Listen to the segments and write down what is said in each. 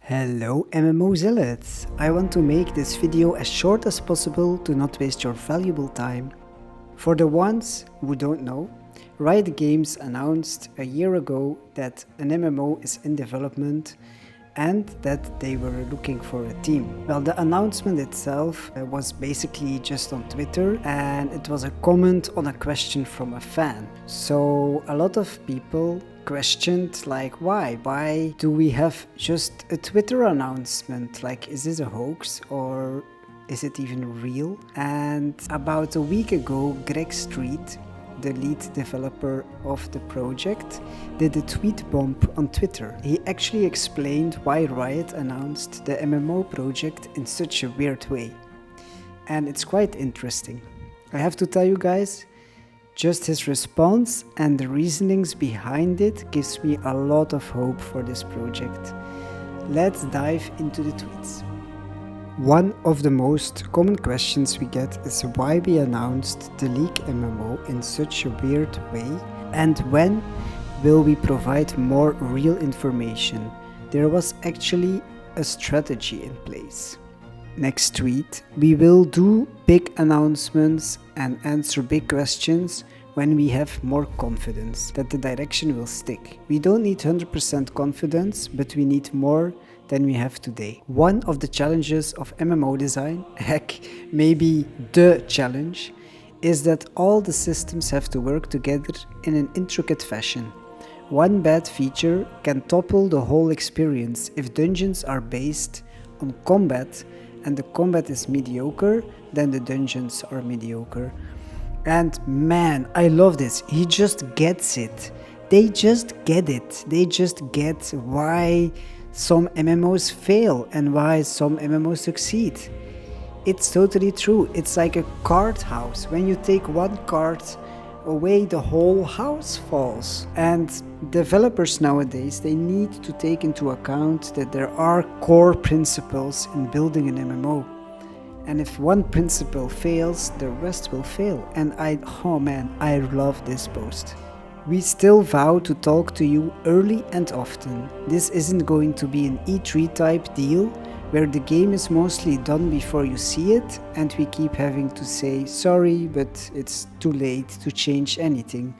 Hello MMO zealots! I want to make this video as short as possible to not waste your valuable time. For the ones who don't know, Riot Games announced a year ago that an MMO is in development and that they were looking for a team. Well, the announcement itself was basically just on Twitter, and it was a comment on a question from a fan. So a lot of people questioned, like, why do we have just a Twitter announcement? Like, is this a hoax or is it even real? And about a week ago, Greg Street, the lead developer of the project, did a tweet bomb on Twitter. He actually explained why Riot announced the MMO project in such a weird way. And it's quite interesting. I have to tell you guys, just his response and the reasonings behind it gives me a lot of hope for this project. Let's dive into the tweets. One of the most common questions we get is why we announced the League MMO in such a weird way, and when will we provide more real information. There was actually a strategy in place. Next tweet: we will do big announcements and answer big questions when we have more confidence that the direction will stick. We don't need 100% confidence, but we need more than we have today. One of the challenges of MMO design, heck, maybe the challenge, is that all the systems have to work together in an intricate fashion. One bad feature can topple the whole experience if dungeons are based on combat and the combat is mediocre, then the dungeons are mediocre. And man, I love this. He just gets it. They just get it. They just get why some MMOs fail and why some MMOs succeed. It's totally true. It's like a card house. When you take one card away, the whole house falls. And developers nowadays, they need to take into account that there are core principles in building an MMO. And if one principle fails, the rest will fail. And oh man, I love this post. We still vow to talk to you early and often. This isn't going to be an E3 type deal where the game is mostly done before you see it and we keep having to say sorry, but it's too late to change anything.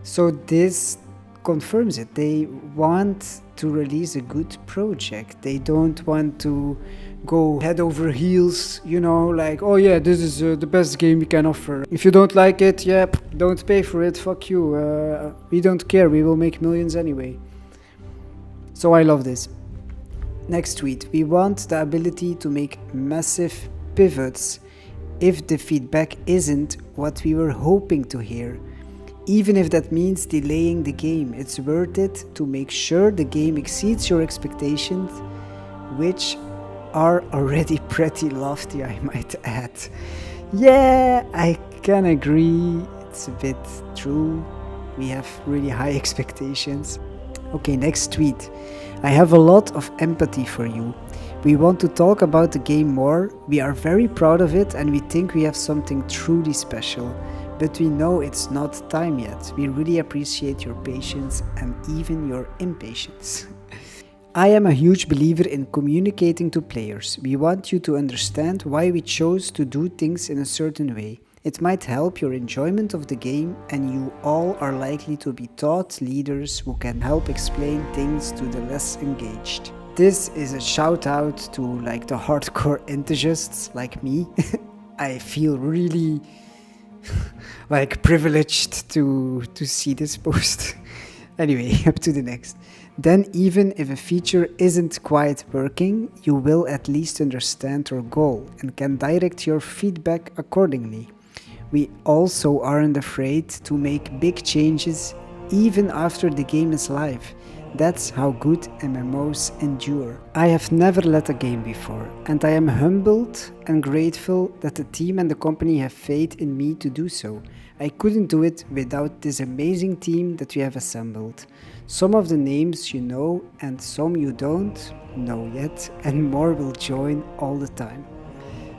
So this confirms it. They want to release a good project. They don't want to go head over heels, you know, like, oh yeah, this is the best game we can offer. If you don't like it, yeah, don't pay for it, fuck you. We don't care, we will make millions anyway. So I love this. Next tweet: we want the ability to make massive pivots if the feedback isn't what we were hoping to hear. Even if that means delaying the game, it's worth it to make sure the game exceeds your expectations, which are already pretty lofty, I might add. Yeah, I can agree, it's a bit true. We have really high expectations. Okay, next tweet. I have a lot of empathy for you. We want to talk about the game more. We are very proud of it and we think we have something truly special. But we know it's not time yet. We really appreciate your patience and even your impatience. I am a huge believer in communicating to players. We want you to understand why we chose to do things in a certain way. It might help your enjoyment of the game, and you all are likely to be thought leaders who can help explain things to the less engaged. This is a shout out to like the hardcore enthusiasts like me. I feel really like privileged to see this post. Anyway, up to the next. Then even if a feature isn't quite working, you will at least understand your goal and can direct your feedback accordingly. We also aren't afraid to make big changes even after the game is live. That's how good MMOs endure. I have never led a game before, and I am humbled and grateful that the team and the company have faith in me to do so. I couldn't do it without this amazing team that we have assembled. Some of the names you know and some you don't know yet, and more will join all the time.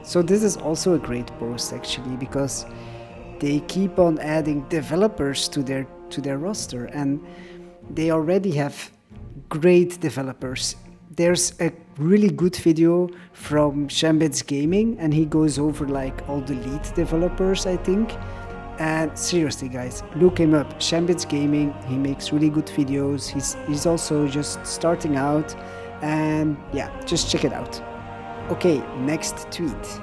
So this is also a great post actually, because they keep on adding developers to their roster, and they already have great developers there's a really good video from Shambits Gaming, and he goes over like all the lead developers, I think. And seriously guys, look him up, Shambits Gaming. He makes really good videos. He's also just starting out, and yeah, just check it out. Okay, next tweet.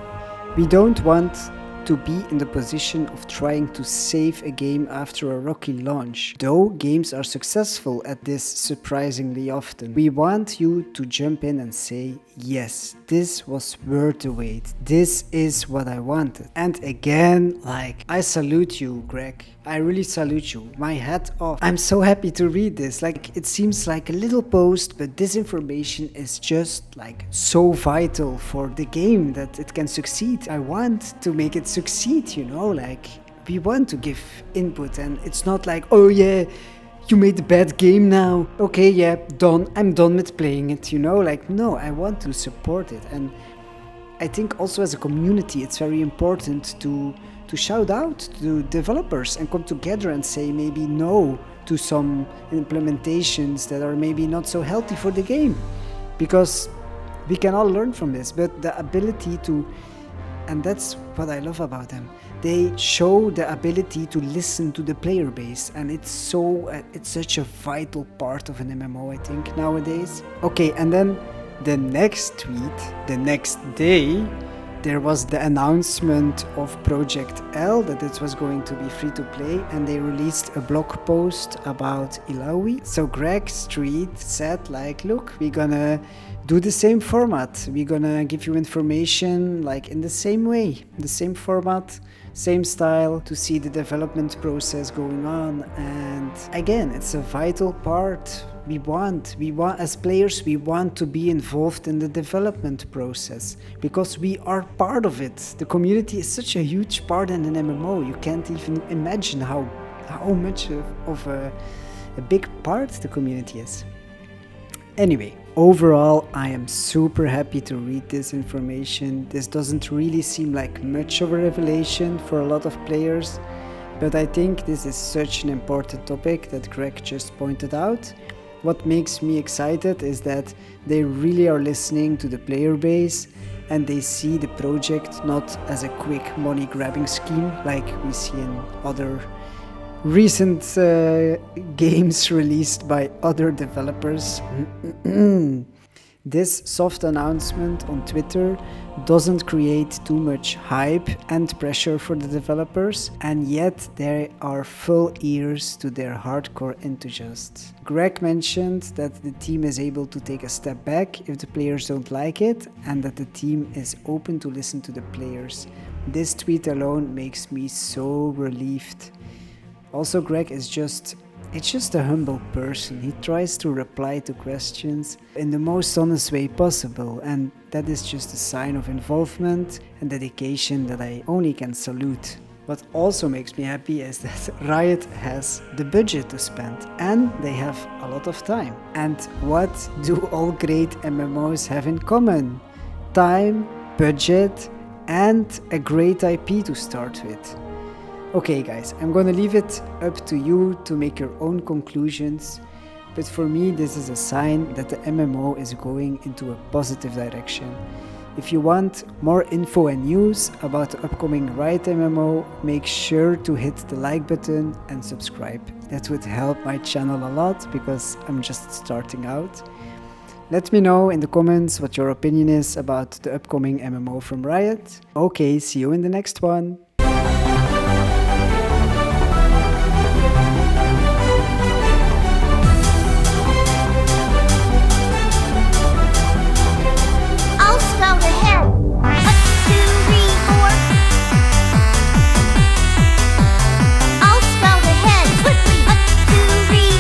We don't want to be in the position of trying to save a game after a rocky launch, though games are successful at this surprisingly often. We want you to jump in and say, yes, this was worth the wait, this is what I wanted. And again, like, I salute you, Greg. I really salute you. My hat off. I'm so happy to read this. Like, it seems like a little post, but this information is just like so vital for the game that it can succeed. I want to make it succeed, you know, like we want to give input, and it's not like, oh yeah, you made a bad game now. Okay, yeah, done. I'm done with playing it, you know, like, no, I want to support it. And I think also as a community, it's very important to shout out to developers and come together and say maybe no to some implementations that are maybe not so healthy for the game, because we can all learn from this. But the ability to, and that's what I love about them, they show the ability to listen to the player base, and it's such a vital part of an MMO, I think, nowadays. Okay, and then the next tweet, the next day, there was the announcement of Project L that it was going to be free to play, and they released a blog post about Ilaoi. So Greg Street said like, look, we're gonna do the same format. We're gonna give you information like in the same way, the same format, same style, to see the development process going on. And again, it's a vital part. We want as players, we want to be involved in the development process because we are part of it. The community is such a huge part in an MMO. You can't even imagine how much of a big part the community is. Anyway, overall, I am super happy to read this information. This doesn't really seem like much of a revelation for a lot of players, but I think this is such an important topic that Greg just pointed out. What makes me excited is that they really are listening to the player base, and they see the project not as a quick money grabbing scheme like we see in other recent games released by other developers. This soft announcement on Twitter doesn't create too much hype and pressure for the developers, and yet they are full ears to their hardcore enthusiasts. Greg mentioned that the team is able to take a step back if the players don't like it, and that the team is open to listen to the players. This tweet alone makes me so relieved. Also, Greg is just a humble person. He tries to reply to questions in the most honest way possible, and that is just a sign of involvement and dedication that I only can salute. What also makes me happy is that Riot has the budget to spend, and they have a lot of time. And what do all great MMOs have in common? Time, budget, and a great IP to start with. Okay guys, I'm gonna leave it up to you to make your own conclusions, but for me this is a sign that the MMO is going into a positive direction. If you want more info and news about the upcoming Riot MMO, make sure to hit the like button and subscribe. That would help my channel a lot because I'm just starting out. Let me know in the comments what your opinion is about the upcoming MMO from Riot. Okay, see you in the next one.